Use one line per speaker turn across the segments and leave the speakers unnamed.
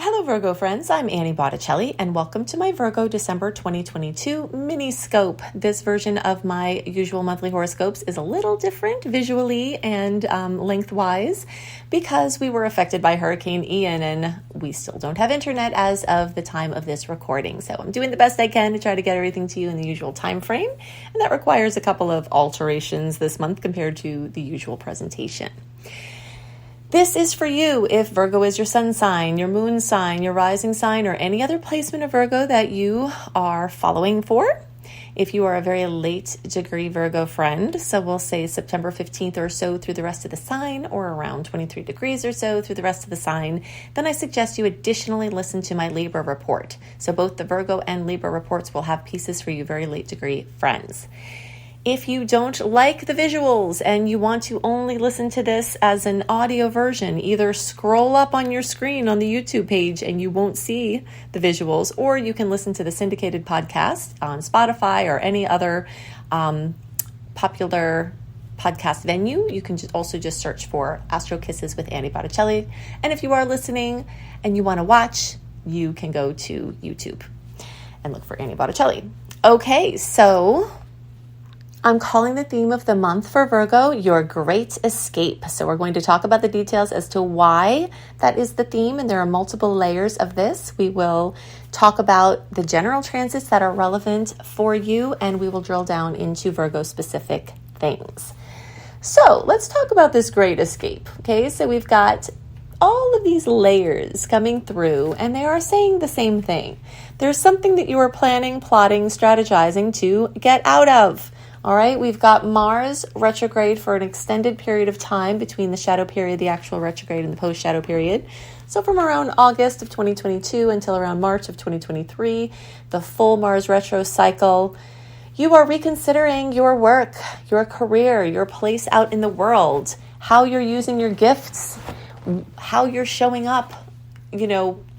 Hello Virgo friends, I'm Annie Botticelli and welcome to my Virgo December 2022 mini scope. This version of my usual monthly horoscopes is a little different visually and lengthwise because we were affected by Hurricane Ian and we still don't have internet as of the time of this recording. So I'm doing the best I can to try to get everything to you in the usual time frame, and that requires a couple of alterations this month compared to the usual presentation. This is for you if Virgo is your sun sign, your moon sign, your rising sign, or any other placement of Virgo that you are following for. If you are a very late degree Virgo friend, so we'll say September 15th or so through the rest of the sign, or around 23 degrees or so through the rest of the sign, then I suggest you additionally listen to my Libra report. So both the Virgo and Libra reports will have pieces for you very late degree friends. If you don't like the visuals and you want to only listen to this as an audio version, either scroll up on your screen on the YouTube page and you won't see the visuals, or you can listen to the syndicated podcast on Spotify or any other popular podcast venue. You can also just search for Astro Kisses with Annie Botticelli. And if you are listening and you want to watch, you can go to YouTube and look for Annie Botticelli. Okay, so I'm calling the theme of the month for Virgo, Your Great Escape. So we're going to talk about the details as to why that is the theme, and there are multiple layers of this. We will talk about the general transits that are relevant for you, and we will drill down into Virgo-specific things. So let's talk about this Great Escape. Okay, so we've got all of these layers coming through, and they are saying the same thing. There's something that you are planning, plotting, strategizing to get out of. All right, we've got Mars retrograde for an extended period of time between the shadow period, the actual retrograde, and the post-shadow period. So from around August of 2022 until around March of 2023, the full Mars retro cycle, you are reconsidering your work, your career, your place out in the world, how you're using your gifts, how you're showing up,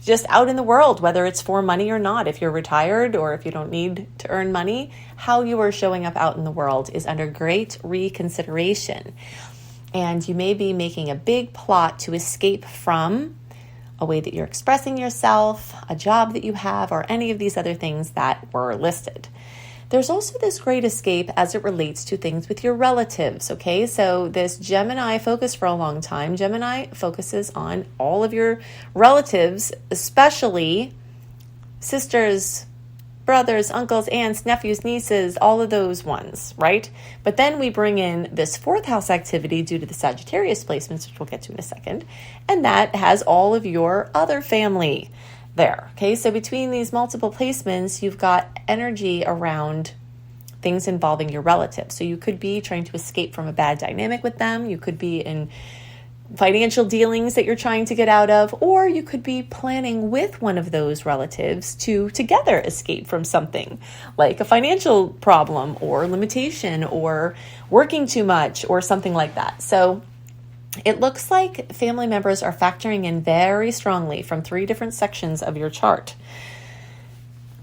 just out in the world, whether it's for money or not. If you're retired or if you don't need to earn money, how you are showing up out in the world is under great reconsideration. And you may be making a big plot to escape from a way that you're expressing yourself, a job that you have, or any of these other things that were listed. There's also this great escape as it relates to things with your relatives, okay? So this Gemini focus for a long time. Gemini focuses on all of your relatives, especially sisters, brothers, uncles, aunts, nephews, nieces, all of those ones, right? But then we bring in this fourth house activity due to the Sagittarius placements, which we'll get to in a second, and that has all of your other family there. Okay, so between these multiple placements, you've got energy around things involving your relatives. So you could be trying to escape from a bad dynamic with them. You could be in financial dealings that you're trying to get out of, or you could be planning with one of those relatives to together escape from something like a financial problem or limitation or working too much or something like that. So it looks like family members are factoring in very strongly from 3 different sections of your chart.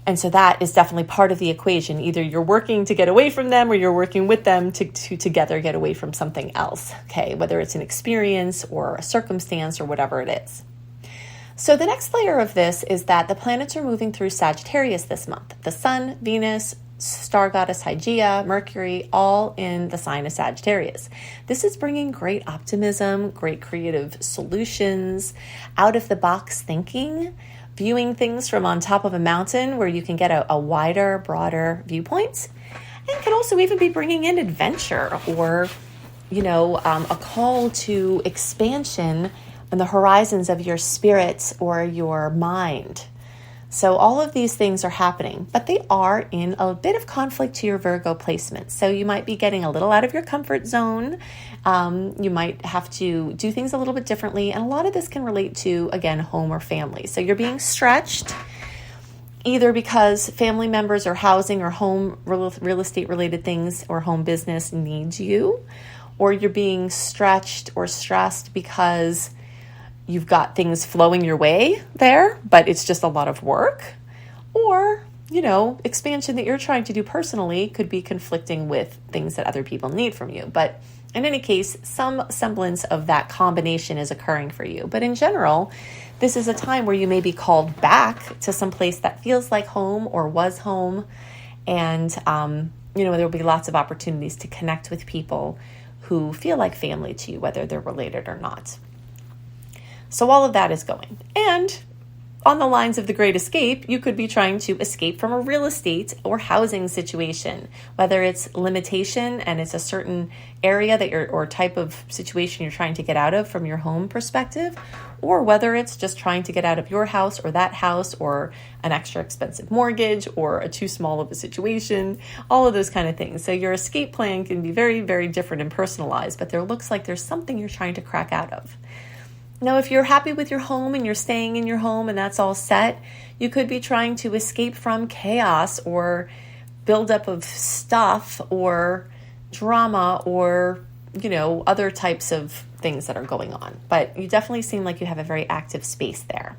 And so that is definitely part of the equation. Either you're working to get away from them or you're working with them to together get away from something else, okay? Whether it's an experience or a circumstance or whatever it is. So the next layer of this is that the planets are moving through Sagittarius this month. The Sun, Venus, star goddess Hygeia, Mercury, all in the sign of Sagittarius. This is bringing great optimism, great creative solutions, out-of-the-box thinking, viewing things from on top of a mountain where you can get a wider, broader viewpoint, and can also even be bringing in adventure or, a call to expansion on the horizons of your spirit or your mind. So all of these things are happening, but they are in a bit of conflict to your Virgo placement. So you might be getting a little out of your comfort zone. You might have to do things a little bit differently. And a lot of this can relate to, again, home or family. So you're being stretched either because family members or housing or home real estate related things or home business needs you, or you're being stretched or stressed because you've got things flowing your way there, but it's just a lot of work. Or, expansion that you're trying to do personally could be conflicting with things that other people need from you. But in any case, some semblance of that combination is occurring for you. But in general, this is a time where you may be called back to some place that feels like home or was home. And, there'll be lots of opportunities to connect with people who feel like family to you, whether they're related or not. So all of that is going. And on the lines of the Great Escape, you could be trying to escape from a real estate or housing situation, whether it's limitation and it's a certain area that or type of situation you're trying to get out of from your home perspective, or whether it's just trying to get out of your house or that house or an extra expensive mortgage or a too small of a situation, all of those kind of things. So your escape plan can be very, very different and personalized, but there looks like there's something you're trying to crack out of. Now, if you're happy with your home and you're staying in your home and that's all set, you could be trying to escape from chaos or buildup of stuff or drama or, other types of things that are going on. But you definitely seem like you have a very active space there.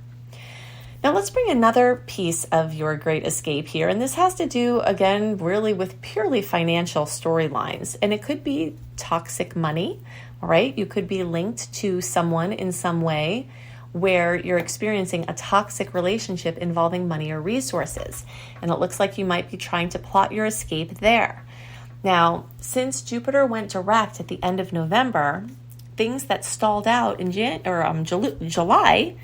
Now, let's bring another piece of your Great Escape here. And this has to do, again, really with purely financial storylines. And it could be toxic money. All right, you could be linked to someone in some way where you're experiencing a toxic relationship involving money or resources. And it looks like you might be trying to plot your escape there. Now, since Jupiter went direct at the end of November, things that stalled out in July,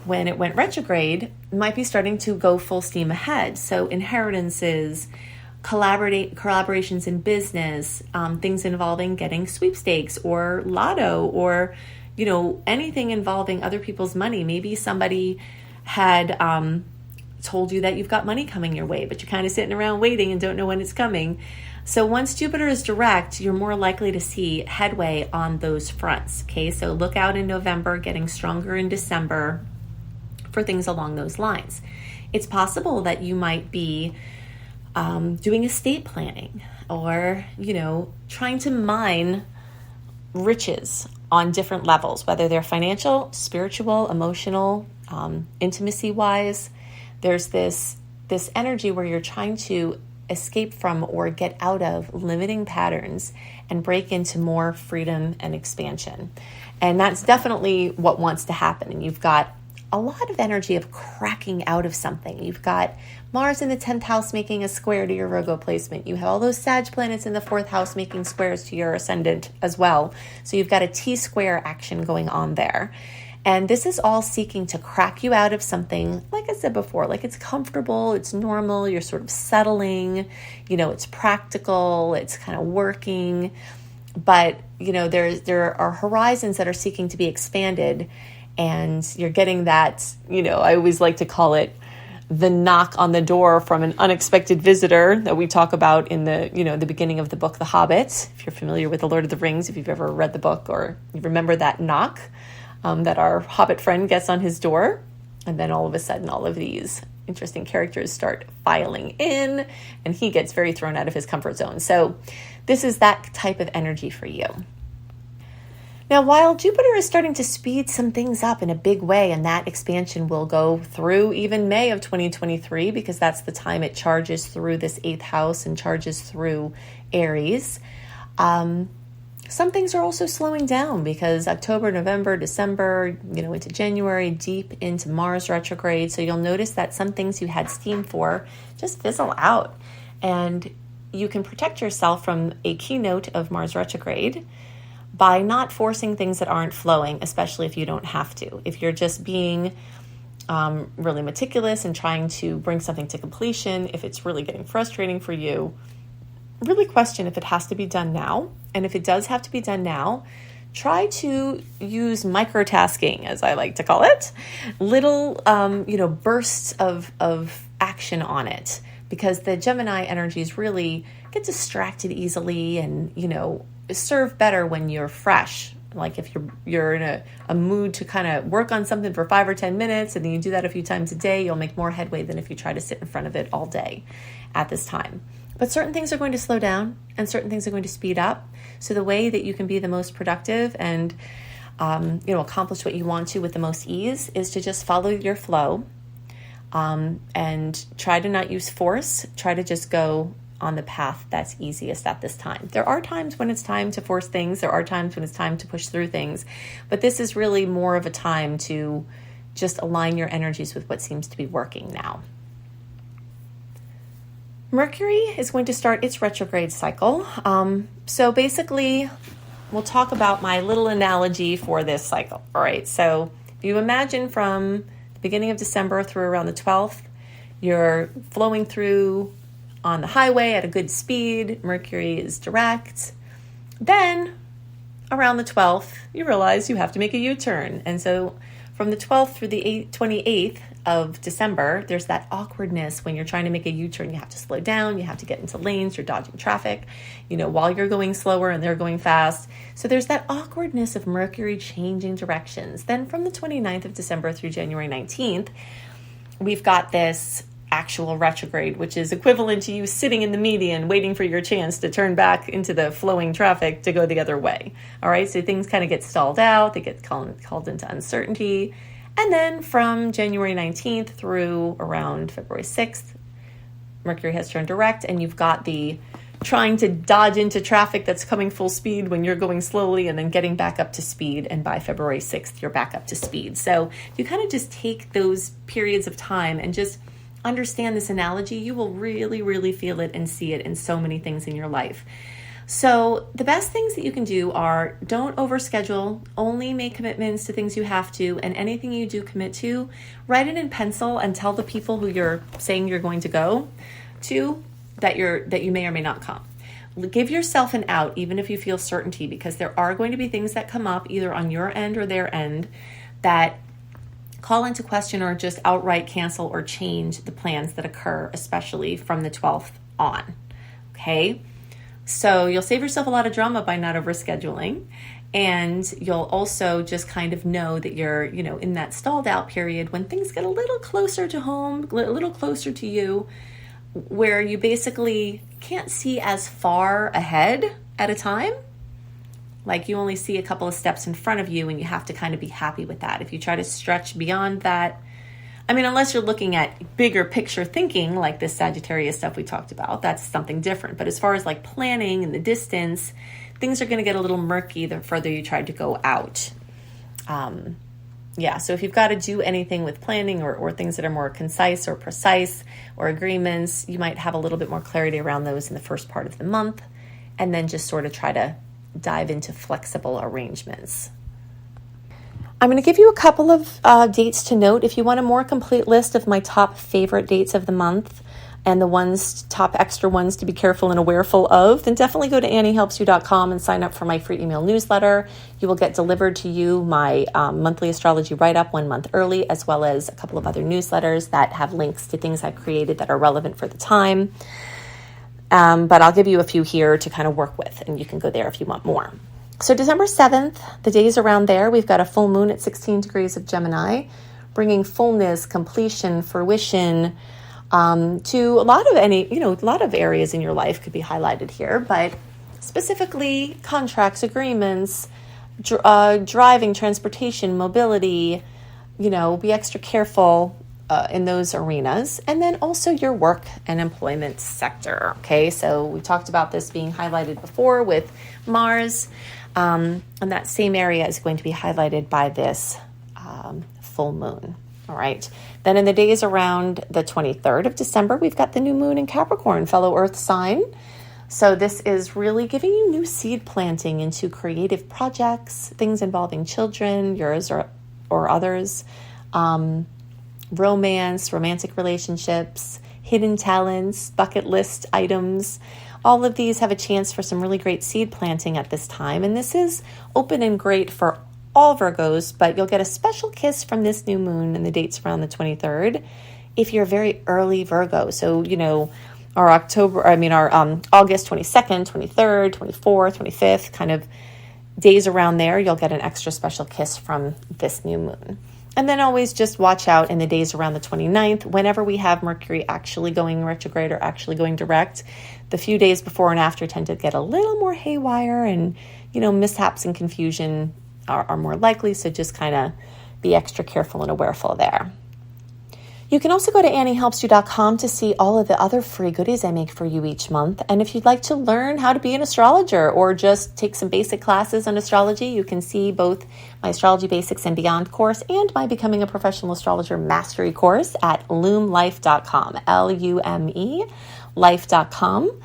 when it went retrograde, might be starting to go full steam ahead. So inheritances, collaborations in business, things involving getting sweepstakes or lotto or, anything involving other people's money. Maybe somebody had told you that you've got money coming your way, but you're kind of sitting around waiting and don't know when it's coming. So once Jupiter is direct, you're more likely to see headway on those fronts. Okay, so look out in November, getting stronger in December for things along those lines. It's possible that you might be doing estate planning or, trying to mine riches on different levels, whether they're financial, spiritual, emotional, intimacy-wise. There's this energy where you're trying to escape from or get out of limiting patterns and break into more freedom and expansion. And that's definitely what wants to happen. And you've got a lot of energy of cracking out of something. You've got Mars in the 10th house making a square to your Virgo placement. You have all those Sag planets in the 4th house making squares to your ascendant as well. So you've got a T-square action going on there. And this is all seeking to crack you out of something, like I said before, like it's comfortable, it's normal, you're sort of settling, it's practical, it's kind of working. But, there are horizons that are seeking to be expanded. And you're getting that, I always like to call it the knock on the door from an unexpected visitor that we talk about in the, the beginning of the book, The Hobbit. If you're familiar with The Lord of the Rings, if you've ever read the book or you remember that knock that our Hobbit friend gets on his door. And then all of a sudden, all of these interesting characters start filing in and he gets very thrown out of his comfort zone. So this is that type of energy for you. Now, while Jupiter is starting to speed some things up in a big way, and that expansion will go through even May of 2023, because that's the time it charges through this 8th house and charges through Aries, some things are also slowing down because October, November, December, into January, deep into Mars retrograde. So you'll notice that some things you had steam for just fizzle out. And you can protect yourself from a keynote of Mars retrograde by not forcing things that aren't flowing, especially if you don't have to. If you're just being really meticulous and trying to bring something to completion, if it's really getting frustrating for you, really question if it has to be done now. And if it does have to be done now, try to use microtasking, as I like to call it, little, bursts of action on it, because the Gemini energies really get distracted easily and, serve better when you're fresh. Like if you're in a mood to kind of work on something for 5 or 10 minutes and then you do that a few times a day, you'll make more headway than if you try to sit in front of it all day at this time. But certain things are going to slow down and certain things are going to speed up. So the way that you can be the most productive and accomplish what you want to with the most ease is to just follow your flow and try to not use force. Try to just go on the path that's easiest at this time. There are times when it's time to force things. There are times when it's time to push through things. But this is really more of a time to just align your energies with what seems to be working now. Mercury is going to start its retrograde cycle. So basically, we'll talk about my little analogy for this cycle. All right, so if you imagine from the beginning of December through around the 12th, you're flowing through on the highway at a good speed. Mercury is direct. Then around the 12th, you realize you have to make a U-turn. And so from the 12th through the 28th of December, there's that awkwardness when you're trying to make a U-turn. You have to slow down. You have to get into lanes. You're dodging traffic, while you're going slower and they're going fast. So there's that awkwardness of Mercury changing directions. Then from the 29th of December through January 19th, we've got this actual retrograde, which is equivalent to you sitting in the median waiting for your chance to turn back into the flowing traffic to go the other way. All right, so things kind of get stalled out. They get called into uncertainty. And then from January 19th through around February 6th, Mercury has turned direct, and you've got the trying to dodge into traffic that's coming full speed when you're going slowly, and then getting back up to speed. And by February 6th, you're back up to speed. So you kind of just take those periods of time and just understand this analogy, you will really, really feel it and see it in so many things in your life. So the best things that you can do are don't overschedule, only make commitments to things you have to, and anything you do commit to, write it in pencil and tell the people who you're saying you're going to go to that you may or may not come. Give yourself an out, even if you feel certainty, because there are going to be things that come up either on your end or their end that call into question or just outright cancel or change the plans that occur, especially from the 12th on. Okay? So you'll save yourself a lot of drama by not overscheduling. And you'll also just kind of know that you're, in that stalled out period when things get a little closer to home, a little closer to you, where you basically can't see as far ahead at a time. Like you only see a couple of steps in front of you, and you have to kind of be happy with that. If you try to stretch beyond that, unless you're looking at bigger picture thinking, like this Sagittarius stuff we talked about, that's something different. But as far as like planning and the distance, things are going to get a little murky the further you try to go out. So if you've got to do anything with planning or things that are more concise or precise or agreements, you might have a little bit more clarity around those in the first part of the month, and then just sort of try to dive into flexible arrangements. I'm going to give you a couple of dates to note. If you want a more complete list of my top favorite dates of the month and the top extra ones to be careful and awareful of, then definitely go to anniehelpsyou.com and sign up for my free email newsletter. You will get delivered to you my monthly astrology write-up 1 month early, as well as a couple of other newsletters that have links to things I've created that are relevant for the time. But I'll give you a few here to kind of work with, and you can go there if you want more. So December 7th, the days around there, we've got a full moon at 16 degrees of Gemini, bringing fullness, completion, fruition to a lot of areas in your life could be highlighted here, but specifically contracts, agreements, driving, transportation, mobility, be extra careful in those arenas, and then also your work and employment sector. Okay, so we talked about this being highlighted before with Mars, and that same area is going to be highlighted by this full moon. All right, then in the days around the 23rd of December, we've got the new moon in Capricorn, fellow Earth sign. So this is really giving you new seed planting into creative projects, things involving children, yours or others, romance, romantic relationships, hidden talents, bucket list items. All of these have a chance for some really great seed planting at this time. And this is open and great for all Virgos, but you'll get a special kiss from this new moon and the dates around the 23rd if you're a very early Virgo. So, our August 22nd, 23rd, 24th, 25th, kind of days around there, you'll get an extra special kiss from this new moon. And then always just watch out in the days around the 29th, whenever we have Mercury actually going retrograde or actually going direct. The few days before and after tend to get a little more haywire, and, mishaps and confusion are more likely. So just kind of be extra careful and awareful there. You can also go to AnnieHelpsYou.com to see all of the other free goodies I make for you each month. And if you'd like to learn how to be an astrologer or just take some basic classes on astrology, you can see both my Astrology Basics and Beyond course and my Becoming a Professional Astrologer Mastery Course at lumelife.com, L-U-M-E, life.com.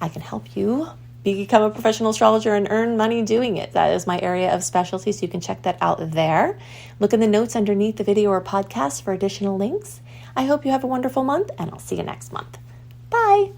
I can help you become a professional astrologer and earn money doing it. That is my area of specialty, so you can check that out there. Look in the notes underneath the video or podcast for additional links. I hope you have a wonderful month, and I'll see you next month. Bye.